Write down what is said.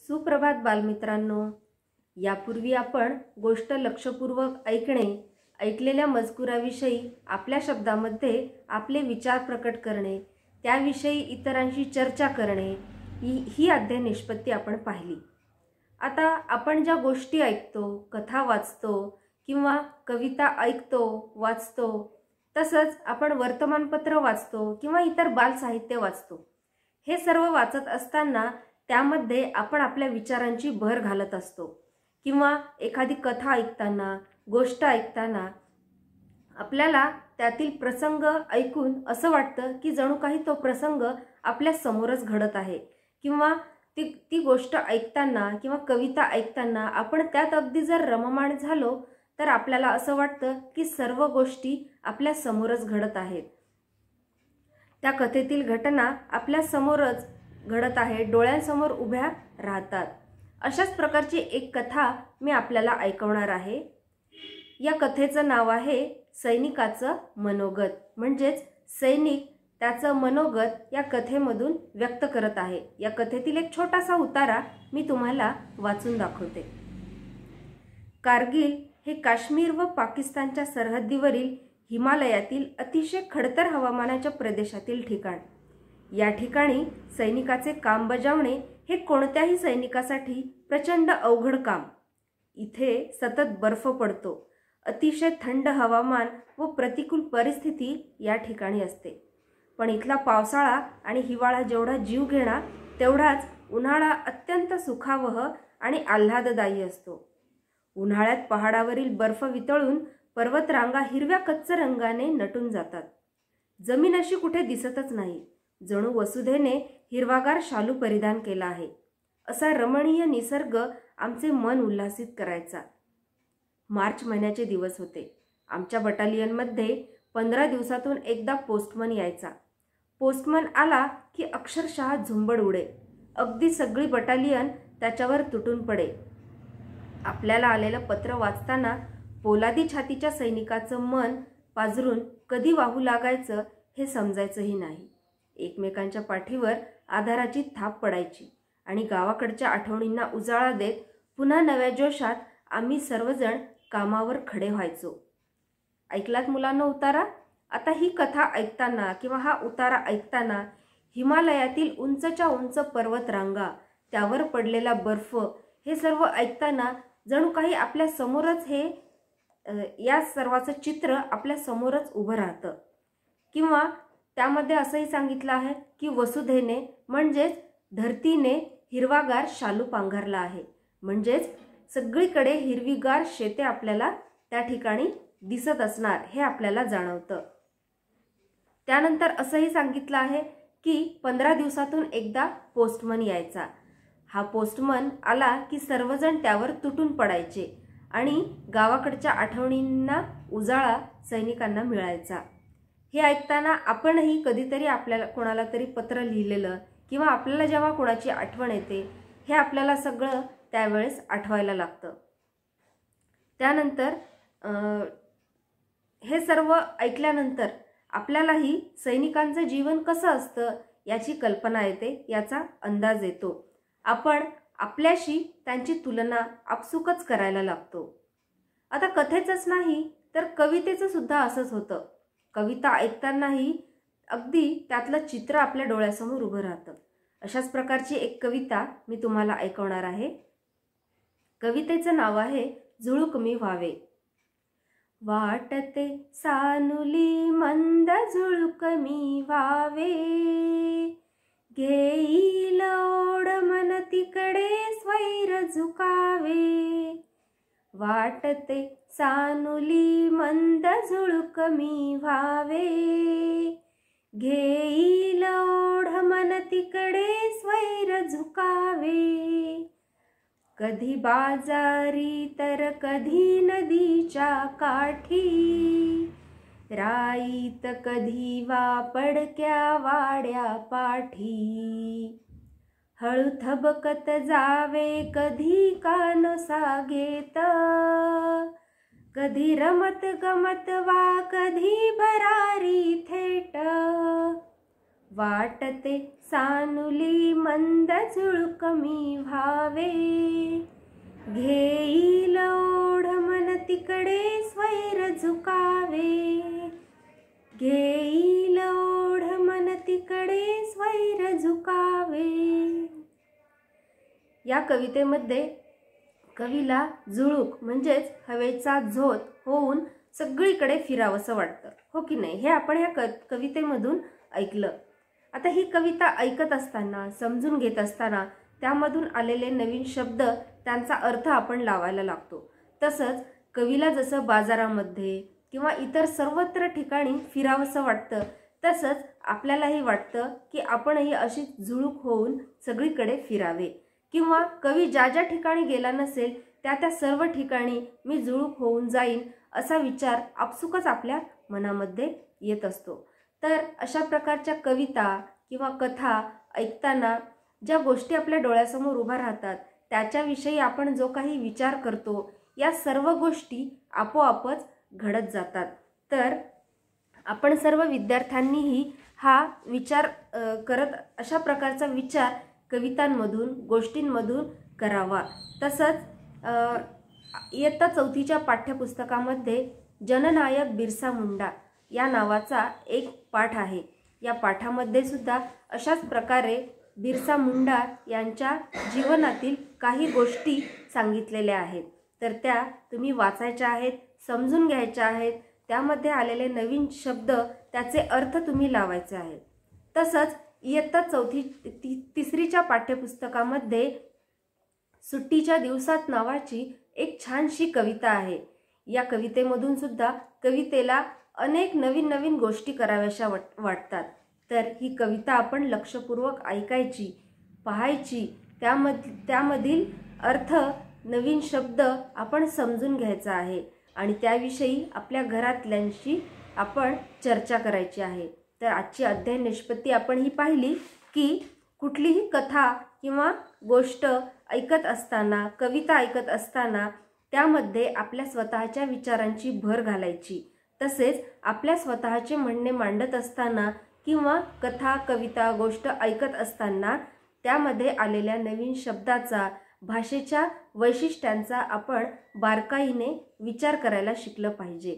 सुप्रभात बालमित्रांनो. यापूर्वी आपण गोष्ट लक्षपूर्वक ऐकलेल्या मजकुराविषयी आपल्या शब्दामध्ये आपले विचार प्रकट करणे, त्याविषयी इतरांशी चर्चा करणे ही अध्याय निष्पत्ती आपण पाहिली. आता आपण ज्या गोष्टी ऐकतो, कथा वाचतो किंवा कविता ऐकतो, वाचतो, तसंच आपण वर्तमानपत्र वाचतो किंवा इतर बाल साहित्य वाचतो. हे सर्व वाचत असताना त्यामध्ये आपण आपल्या विचारांची भर घालत असतो किंवा एखादी कथा ऐकताना, गोष्ट ऐकताना आपल्याला त्यातील प्रसंग ऐकून असं वाटतं की जणू काही तो प्रसंग आपल्या समोरच घडत आहे किंवा ती गोष्ट ऐकताना किंवा कविता ऐकताना आपण त्यात अगदी जर रममाण झालो तर आपल्याला असं वाटतं की सर्व गोष्टी आपल्या समोरच घडत आहेत. त्या कथेतील घटना आपल्या समोरच घडत आहे, डोळ्यांसमोर उभ्या राहतात. अशाच प्रकारची एक कथा मी आपल्याला ऐकवणार आहे. या कथेचं नाव आहे सैनिकाचं मनोगत. म्हणजेच सैनिक त्याचं मनोगत या कथेमधून व्यक्त करत आहे. या कथेतील एक छोटासा उतारा मी तुम्हाला वाचून दाखवते. कारगिल हे काश्मीर व पाकिस्तानच्या सरहद्दीवरील हिमालयातील अतिशय खडतर हवामानाच्या प्रदेशातील ठिकाण. या ठिकाणी सैनिकाचे काम बजावणे हे कोणत्याही सैनिकासाठी प्रचंड अवघड काम. इथे सतत बर्फ पडतो. अतिशय थंड हवामान व प्रतिकूल परिस्थिती या ठिकाणी असते. पण इथला पावसाळा आणि हिवाळा जेवढा जीवघेणा तेवढाच उन्हाळा अत्यंत सुखावह आणि आल्हाददायी असतो. उन्हाळ्यात पहाडावरील बर्फ वितळून पर्वतरांगा हिरव्या कच्च रंगाने नटून जातात. जमीन अशी कुठे दिसतच नाही. जणू वसुधेने हिरवागार शालू परिधान केला आहे. असा रमणीय निसर्ग आमचे मन उल्हासित करायचा. मार्च महिन्याचे दिवस होते. आमच्या बटालियनमध्ये 15 दिवसातून एकदा पोस्टमन यायचा. पोस्टमन आला की अक्षरशः झुंबड उडे. अगदी सगळी बटालियन त्याच्यावर तुटून पडे. आपल्याला आलेलं पत्र वाचताना पोलादी छातीच्या सैनिकाचं मन पाजरून कधी वाहू लागायचं हे समजायचंही नाही. एकमेकांच्या पाठीवर आधाराची थाप पडायची आणि गावाकडच्या आठवणींना उजाळा देत पुन्हा नव्या जोशात आम्ही सर्वजण कामावर खडे व्हायचो. ऐकलात मुलांनो उतारा? आता ही कथा ऐकताना किंवा हा उतारा ऐकताना हिमालयातील उंचच्या उंच पर्वतरांगा, त्यावर पडलेला बर्फ, हे सर्व ऐकताना जणू काही आपल्या समोरच या सर्वाचं चित्र आपल्या समोरच उभं राहतं. किंवा त्यामध्ये असंही सांगितलं आहे की वसुधेने म्हणजेच धरतीने हिरवागार शालू पांघरला आहे. म्हणजेच सगळीकडे हिरवीगार शेते आपल्याला त्या ठिकाणी दिसत असणार हे आपल्याला जाणवतं. त्यानंतर असंही सांगितलं आहे की 15 दिवसातून एकदा पोस्टमन यायचा. हा पोस्टमन आला की सर्वजण त्यावर तुटून पडायचे आणि गावाकडच्या आठवणींना उजाळा सैनिकांना मिळायचा. हे ऐकताना आपणही कधीतरी आपल्याला कोणाला तरी पत्र लिहिलेलं किंवा आपल्याला जेव्हा कोणाची आठवण येते हे आपल्याला सगळं त्यावेळेस आठवायला लागतं. त्यानंतर हे सर्व ऐकल्यानंतर आपल्यालाही सैनिकांचं जीवन कसं असतं याची कल्पना येते, याचा अंदाज येतो. आपण आपल्याशी त्यांची तुलना आपसुकच करायला लागतो. आता कथेचंच नाही तर कवितेचं सुद्धा असंच होतं. कविता ऐकतानाही अगदी त्यातलं चित्र आपल्या डोळ्यासमोर उभं राहतं. अशाच प्रकारची एक कविता मी तुम्हाला ऐकवणार आहे. कवितेचं नाव आहे झुळूक मी व्हावे. वाटते सानुली मंद झुळूक मी व्हावे, घेईल ओढ मन तिकडे स्वैर झुकावे. वाटते सानुली मंद झुळूक मी व्हावे, घेईल ओढ मन तिकडे स्वैर झुकावे. कधी बाजारी तर कधी नदीच्या काठी, राईत कधी वा पडक्या वाड्या पाठी. हळू थबकत जावे कधी कानोसा घेत, कधी रमत गमत वा कधी भरारी थेट. वाटते सानुली मंद झुळूक मी व्हावे, घेईल ओढ मन तिकडे स्वैर झुकावे, घेईल ओढ मन तिकडे स्वैर झुकावे। या कवितेमध्ये कवीला झुळूक म्हणजेच हवेचा झोत होऊन सगळीकडे फिरावंसं वाटतं, हो की नाही? हे आपण ह्या कवितेमधून ऐकलं। आता ही कविता ऐकत असताना, समजून घेत असताना त्यामधून आलेले नवीन शब्द, त्यांचा अर्थ आपण लावायला लागतो। तसंच कवीला जसं बाजारामध्ये किंवा इतर सर्वत्र ठिकाणी फिरावंसं वाटतं, तसंच आपल्यालाही वाटतं की आपणही अशी झुळूक होऊन सगळीकडे फिरावे, किंवा कवी ज्या ज्या ठिकाणी गेला नसेल त्या त्या सर्व ठिकाणी मी झुळूक होऊन जाईन असा विचार आपसुकच आपल्या मनामध्ये येत असतो। तर अशा प्रकारच्या कविता किंवा कथा ऐकताना ज्या गोष्टी आपल्या डोळ्यासमोर उभा राहतात, त्याच्याविषयी आपण जो काही विचार करतो, या सर्व गोष्टी आपोआपच घडत जातात। तर आपण सर्व विद्यार्थ्यांनीही हा विचार करत अशा प्रकारचा विचार कवितांमधून, गोष्टींमधून करावा। तसंच इयत्ता 4थीच्या पाठ्यपुस्तकामध्ये जननायक बिरसा मुंडा या नावाचा एक पाठ आहे। या पाठामध्ये सुद्धा अशाच प्रकारे बिरसा मुंडा यांच्या जीवनातील काही गोष्टी सांगितलेल्या आहेत। तर त्या तुम्ही वाचायच्या आहेत, समजून घ्यायच्या आहेत, त्यामध्ये आलेले नवीन शब्द, त्याचे अर्थ तुम्ही लावायचे आहेत। तसंच इयत्ता 3रीच्या पाठ्यपुस्तकामध्ये सुट्टीच्या दिवसात नावाची एक छानशी कविता आहे। या कवितेमधून सुद्धा कवितेला अनेक नवीन नवीन गोष्टी कराव्याशा वाटतात। तर ही कविता आपण लक्षपूर्वक ऐकायची, पाहायची, त्यामधील अर्थ, नवीन शब्द आपण समजून घ्यायचा आहे आणि त्याविषयी आपल्या घरातल्यांशी आपण चर्चा करायची आहे। तर आजची अध्ययन निष्पत्ती आपण ही पाहिली की कुठलीही कथा किंवा गोष्ट ऐकत असताना, कविता ऐकत असताना त्यामध्ये आपल्या स्वतःच्या विचारांची भर घालायची। तसेच आपल्या स्वतःचे म्हणणे मांडत असताना किंवा कथा, कविता, गोष्ट ऐकत असताना त्यामध्ये आलेल्या नवीन शब्दाचा, भाषेच्या वैशिष्ट्यांचा आपण बारकाईने विचार करायला शिकलं पाहिजे।